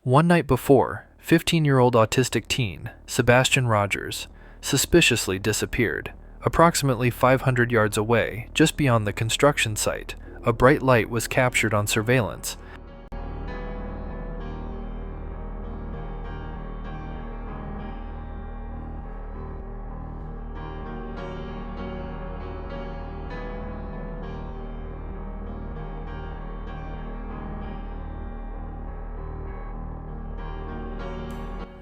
One night before, 15-year-old autistic teen, Sebastian Rogers, suspiciously disappeared. Approximately 500 yards away, just beyond the construction site, a bright light was captured on surveillance.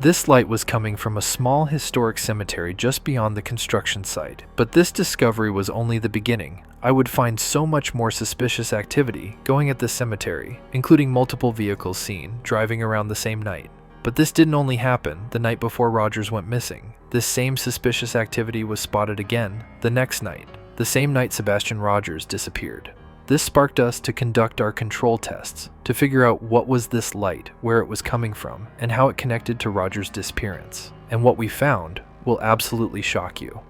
This light was coming from a small historic cemetery just beyond the construction site. But this discovery was only the beginning. I would find so much more suspicious activity going at this cemetery, including multiple vehicles seen driving around the same night. But this didn't only happen the night before Rogers went missing. This same suspicious activity was spotted again the next night, the same night Sebastian Rogers disappeared. This sparked us to conduct our control tests to figure out what was this light, where it was coming from, and how it connected to Rogers' disappearance. And what we found will absolutely shock you.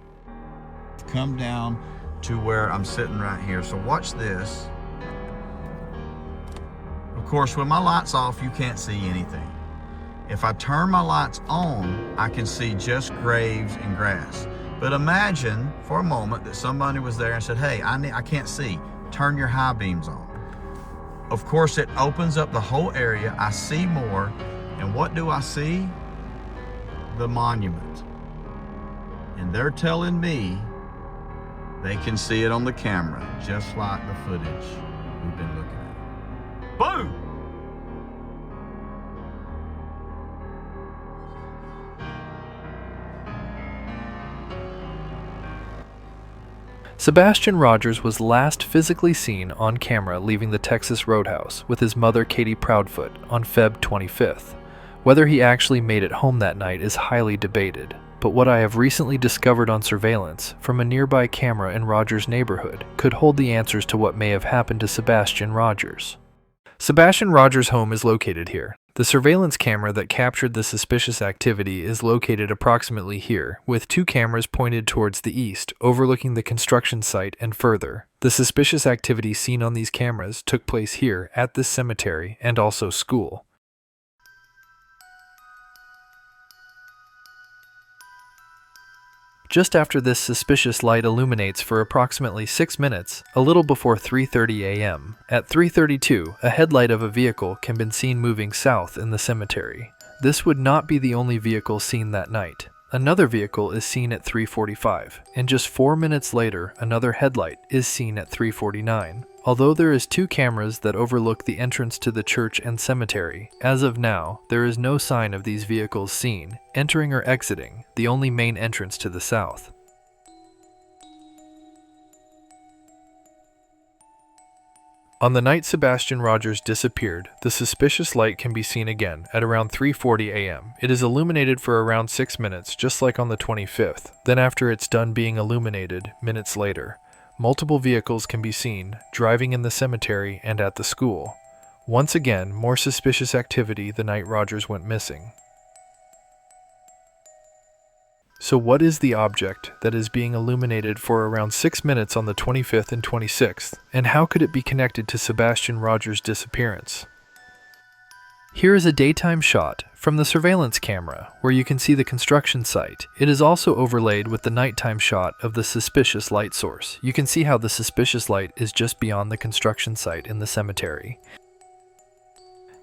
Come down to where I'm sitting right here. So watch this. Of course, when my light's off, you can't see anything. If I turn my lights on, I can see just graves and grass. But imagine for a moment that somebody was there and said, hey, I can't see. Turn your high beams on. Of course, it opens up the whole area. I see more. And what do I see? The monument. And they're telling me they can see it on the camera, just like the footage we've been looking at. Boom! Sebastian Rogers was last physically seen on camera leaving the Texas Roadhouse with his mother Katie Proudfoot on Feb 25th. Whether he actually made it home that night is highly debated, but what I have recently discovered on surveillance from a nearby camera in Rogers' neighborhood could hold the answers to what may have happened to Sebastian Rogers. Sebastian Rogers' home is located here. The surveillance camera that captured the suspicious activity is located approximately here, with two cameras pointed towards the east, overlooking the construction site and further. The suspicious activity seen on these cameras took place here at this cemetery and also school. Just after this suspicious light illuminates for approximately 6 minutes, a little before 3:30 a.m. At 3:32, a headlight of a vehicle can be seen moving south in the cemetery. This would not be the only vehicle seen that night. Another vehicle is seen at 3:45, and just 4 minutes later, another headlight is seen at 3:49. Although there is two cameras that overlook the entrance to the church and cemetery, as of now, there is no sign of these vehicles seen, entering or exiting, the only main entrance to the south. On the night Sebastian Rogers disappeared, the suspicious light can be seen again at around 3:40 a.m. It is illuminated for around 6 minutes, just like on the 25th. Then after it's done being illuminated, minutes later, multiple vehicles can be seen, driving in the cemetery and at the school. Once again, more suspicious activity the night Rogers went missing. So what is the object that is being illuminated for around 6 minutes on the 25th and 26th, and how could it be connected to Sebastian Rogers' disappearance? Here is a daytime shot from the surveillance camera where you can see the construction site. It is also overlaid with the nighttime shot of the suspicious light source. You can see how the suspicious light is just beyond the construction site in the cemetery.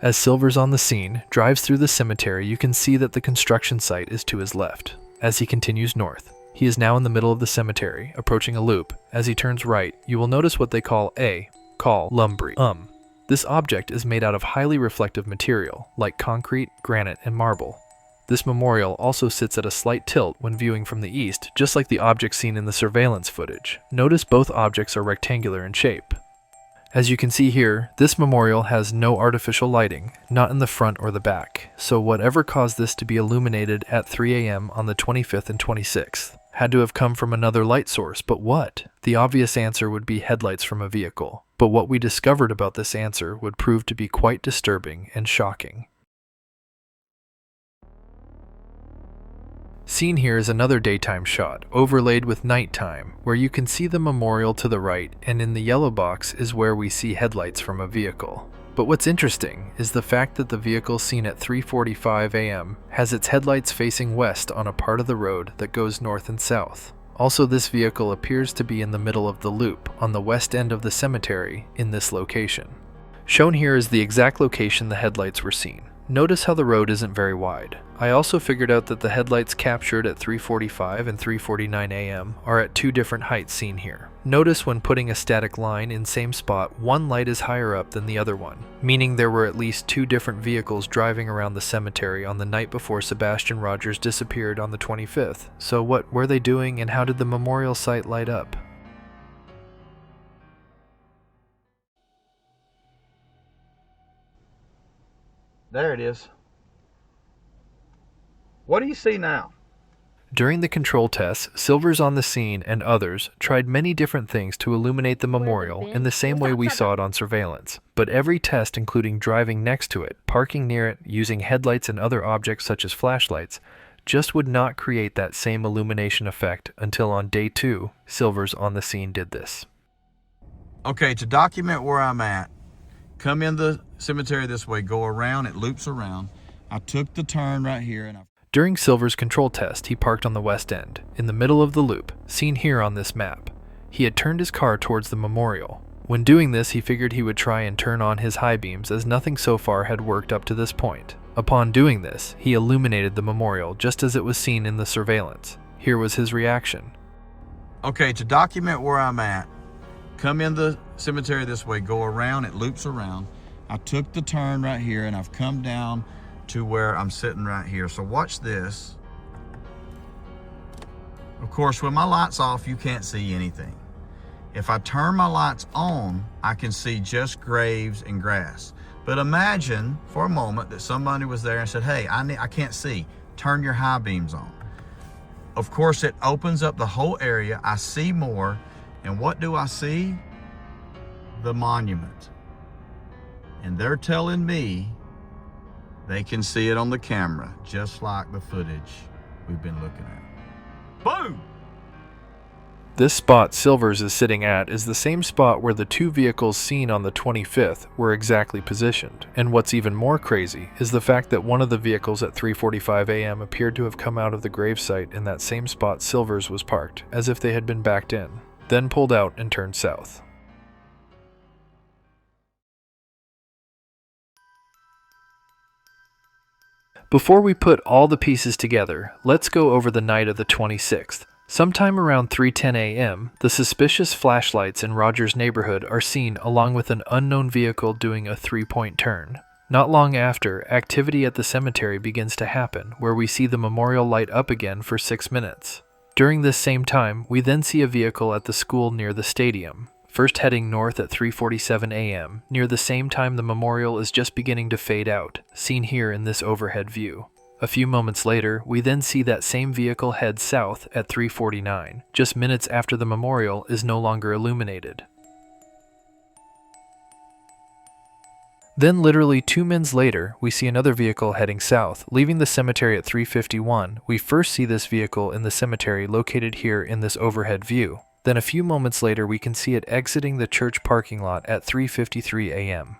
As Silver's on the scene drives through the cemetery, you can see that the construction site is to his left. As he continues north, he is now in the middle of the cemetery, approaching a loop. As he turns right, you will notice what they call lumbrine. This object is made out of highly reflective material, like concrete, granite, and marble. This memorial also sits at a slight tilt when viewing from the east, just like the object seen in the surveillance footage. Notice both objects are rectangular in shape. As you can see here, this memorial has no artificial lighting, not in the front or the back, so whatever caused this to be illuminated at 3 a.m. on the 25th and 26th had to have come from another light source, but what? The obvious answer would be headlights from a vehicle, but what we discovered about this answer would prove to be quite disturbing and shocking. Seen here is another daytime shot, overlaid with nighttime, where you can see the memorial to the right, and in the yellow box is where we see headlights from a vehicle. But what's interesting is the fact that the vehicle seen at 3:45 a.m. has its headlights facing west on a part of the road that goes north and south. Also, this vehicle appears to be in the middle of the loop on the west end of the cemetery in this location. Shown here is the exact location the headlights were seen. Notice how the road isn't very wide. I also figured out that the headlights captured at 3:45 and 3:49 a.m. are at two different heights seen here. Notice when putting a static line in same spot, one light is higher up than the other one, meaning there were at least two different vehicles driving around the cemetery on the night before Sebastian Rogers disappeared on the 25th. So what were they doing, and how did the memorial site light up? There it is. What do you see now? During the control tests, Silvers on the scene and others tried many different things to illuminate the memorial in the same way we saw it on surveillance. But every test, including driving next to it, parking near it, using headlights and other objects such as flashlights, just would not create that same illumination effect until on day 2, Silvers on the scene did this. Okay, to document where I'm at, come in the cemetery this way, go around, it loops around. I took the turn right here and During Silver's control test, he parked on the west end, in the middle of the loop, seen here on this map. He had turned his car towards the memorial. When doing this, he figured he would try and turn on his high beams as nothing so far had worked up to this point. Upon doing this, he illuminated the memorial just as it was seen in the surveillance. Here was his reaction. Okay, to document where I'm at, come in the cemetery this way, go around, it loops around. I took the turn right here and I've come down to where I'm sitting right here. So watch this. Of course, when my light's off, you can't see anything. If I turn my lights on, I can see just graves and grass. But imagine for a moment that somebody was there and said, hey, I can't see. Turn your high beams on. Of course, it opens up the whole area. I see more. And what do I see? The monument. And they're telling me they can see it on the camera, just like the footage we've been looking at. Boom! This spot Silvers is sitting at is the same spot where the two vehicles seen on the 25th were exactly positioned. And what's even more crazy is the fact that one of the vehicles at 3:45 a.m. appeared to have come out of the gravesite in that same spot Silvers was parked, as if they had been backed in, then pulled out and turned south. Before we put all the pieces together, let's go over the night of the 26th. Sometime around 3:10 a.m., the suspicious flashlights in Rogers' neighborhood are seen along with an unknown vehicle doing a three-point turn. Not long after, activity at the cemetery begins to happen, where we see the memorial light up again for 6 minutes. During this same time, we then see a vehicle at the school near the stadium, first heading north at 3:47 a.m., near the same time the memorial is just beginning to fade out, seen here in this overhead view. A few moments later, we then see that same vehicle head south at 3:49, just minutes after the memorial is no longer illuminated. Then literally 2 minutes later, we see another vehicle heading south, leaving the cemetery at 3:51. We first see this vehicle in the cemetery located here in this overhead view. Then a few moments later, we can see it exiting the church parking lot at 3:53 a.m.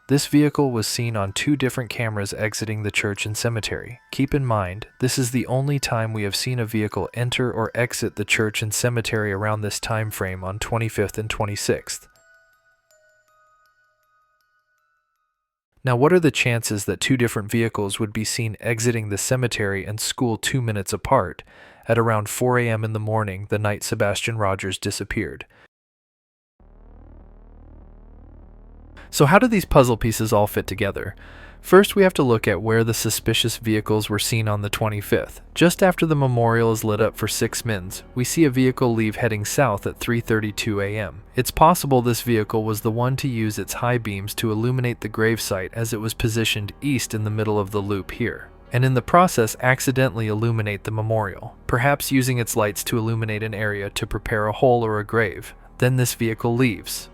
This vehicle was seen on 2 different cameras exiting the church and cemetery. Keep in mind, this is the only time we have seen a vehicle enter or exit the church and cemetery around this time frame on 25th and 26th. Now, what are the chances that 2 different vehicles would be seen exiting the cemetery and school 2 minutes apart at around 4 a.m. in the morning the night Sebastian Rogers disappeared? So how do these puzzle pieces all fit together? First, we have to look at where the suspicious vehicles were seen on the 25th. Just after the memorial is lit up for 6 minutes, we see a vehicle leave heading south at 3:32 a.m. It's possible this vehicle was the one to use its high beams to illuminate the gravesite as it was positioned east in the middle of the loop here, and in the process accidentally illuminate the memorial, perhaps using its lights to illuminate an area to prepare a hole or a grave. Then this vehicle leaves.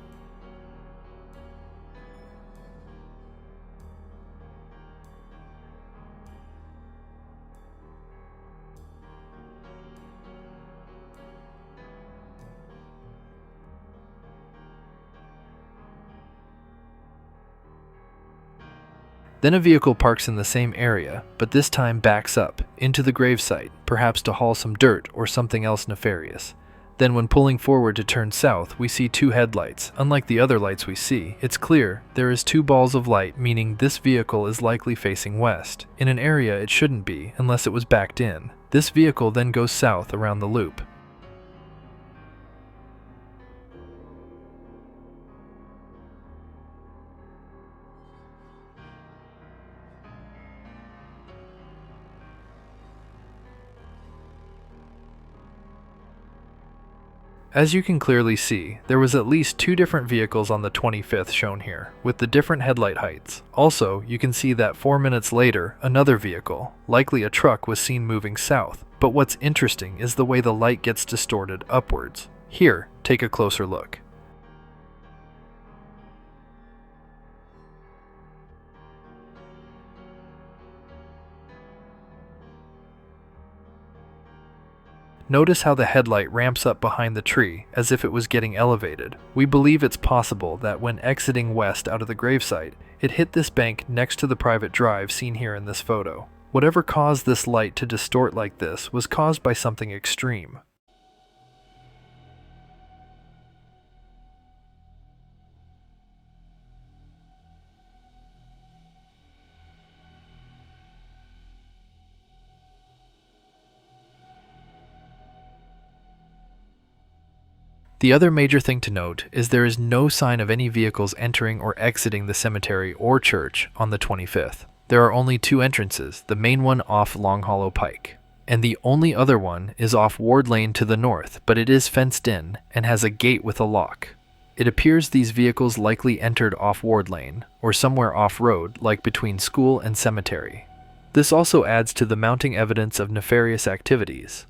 Then a vehicle parks in the same area, but this time backs up into the gravesite, perhaps to haul some dirt or something else nefarious. Then when pulling forward to turn south, we see two headlights. Unlike the other lights we see, it's clear there is two balls of light, meaning this vehicle is likely facing west, in an area it shouldn't be unless it was backed in. This vehicle then goes south around the loop. As you can clearly see, there was at least two different vehicles on the 25th shown here, with the different headlight heights. Also, you can see that 4 minutes later, another vehicle, likely a truck, was seen moving south. But what's interesting is the way the light gets distorted upwards. Here, take a closer look. Notice how the headlight ramps up behind the tree, as if it was getting elevated. We believe it's possible that when exiting west out of the gravesite, it hit this bank next to the private drive seen here in this photo. Whatever caused this light to distort like this was caused by something extreme. The other major thing to note is there is no sign of any vehicles entering or exiting the cemetery or church on the 25th. There are only two entrances, the main one off Long Hollow Pike, and the only other one is off Ward Lane to the north, but it is fenced in and has a gate with a lock. It appears these vehicles likely entered off Ward Lane, or somewhere off-road, like between school and cemetery. This also adds to the mounting evidence of nefarious activities.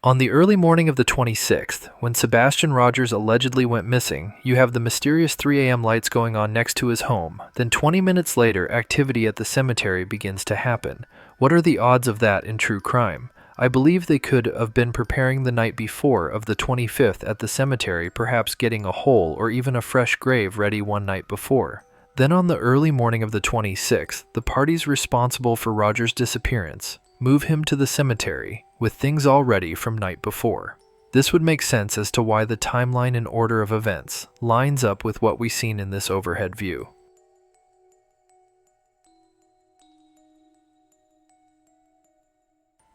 On the early morning of the 26th, when Sebastian Rogers allegedly went missing, you have the mysterious 3 a.m. lights going on next to his home. Then 20 minutes later, activity at the cemetery begins to happen. What are the odds of that in true crime? I believe they could have been preparing the night before of the 25th at the cemetery, perhaps getting a hole or even a fresh grave ready one night before. Then on the early morning of the 26th, the parties responsible for Rogers' disappearance move him to the cemetery, with things all ready from night before. This would make sense as to why the timeline and order of events lines up with what we've seen in this overhead view.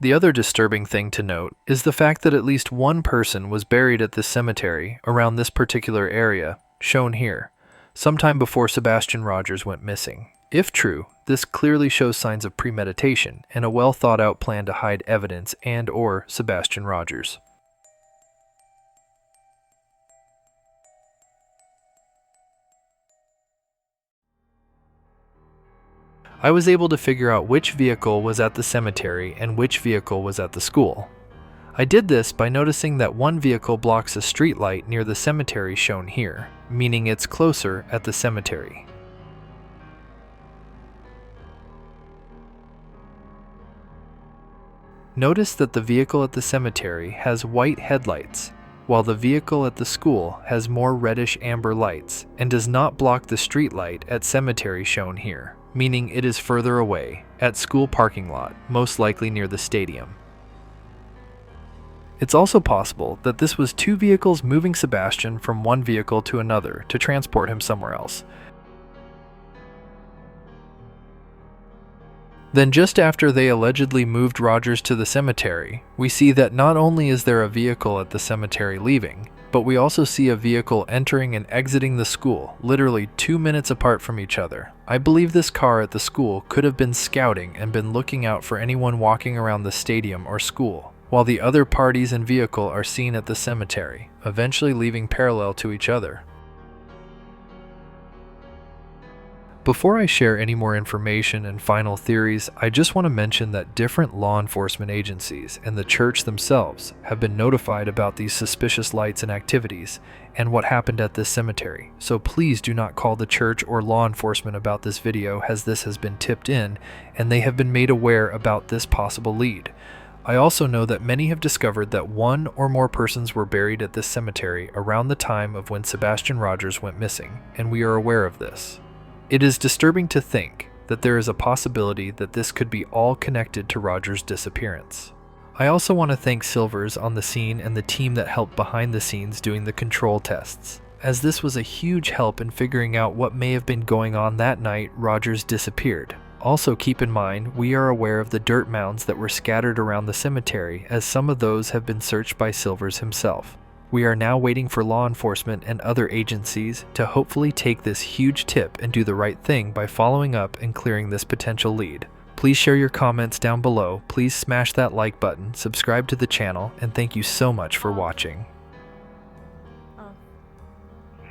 The other disturbing thing to note is the fact that at least one person was buried at this cemetery around this particular area, shown here, sometime before Sebastian Rogers went missing. If true, this clearly shows signs of premeditation and a well-thought-out plan to hide evidence and/or Sebastian Rogers. I was able to figure out which vehicle was at the cemetery and which vehicle was at the school. I did this by noticing that one vehicle blocks a street light near the cemetery shown here, meaning it's closer at the cemetery. Notice that the vehicle at the cemetery has white headlights, while the vehicle at the school has more reddish amber lights and does not block the street light at cemetery shown here, meaning it is further away, at school parking lot, most likely near the stadium. It's also possible that this was two vehicles moving Sebastian from one vehicle to another to transport him somewhere else. Then just after they allegedly moved Rogers to the cemetery, we see that not only is there a vehicle at the cemetery leaving, but we also see a vehicle entering and exiting the school, literally 2 minutes apart from each other. I believe this car at the school could have been scouting and been looking out for anyone walking around the stadium or school, while the other parties and vehicle are seen at the cemetery, eventually leaving parallel to each other. Before I share any more information and final theories, I just want to mention that different law enforcement agencies and the church themselves have been notified about these suspicious lights and activities and what happened at this cemetery. So please do not call the church or law enforcement about this video, as this has been tipped in and they have been made aware about this possible lead. I also know that many have discovered that one or more persons were buried at this cemetery around the time of when Sebastian Rogers went missing, and we are aware of this. It is disturbing to think that there is a possibility that this could be all connected to Rogers' disappearance. I also want to thank Silvers on the scene and the team that helped behind the scenes doing the control tests, as this was a huge help in figuring out what may have been going on that night Rogers disappeared. Also keep in mind, we are aware of the dirt mounds that were scattered around the cemetery, as some of those have been searched by Silvers himself. We are now waiting for law enforcement and other agencies to hopefully take this huge tip and do the right thing by following up and clearing this potential lead. Please share your comments down below, please smash that like button, subscribe to the channel, and thank you so much for watching.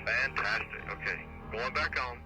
Fantastic. Okay, going back on.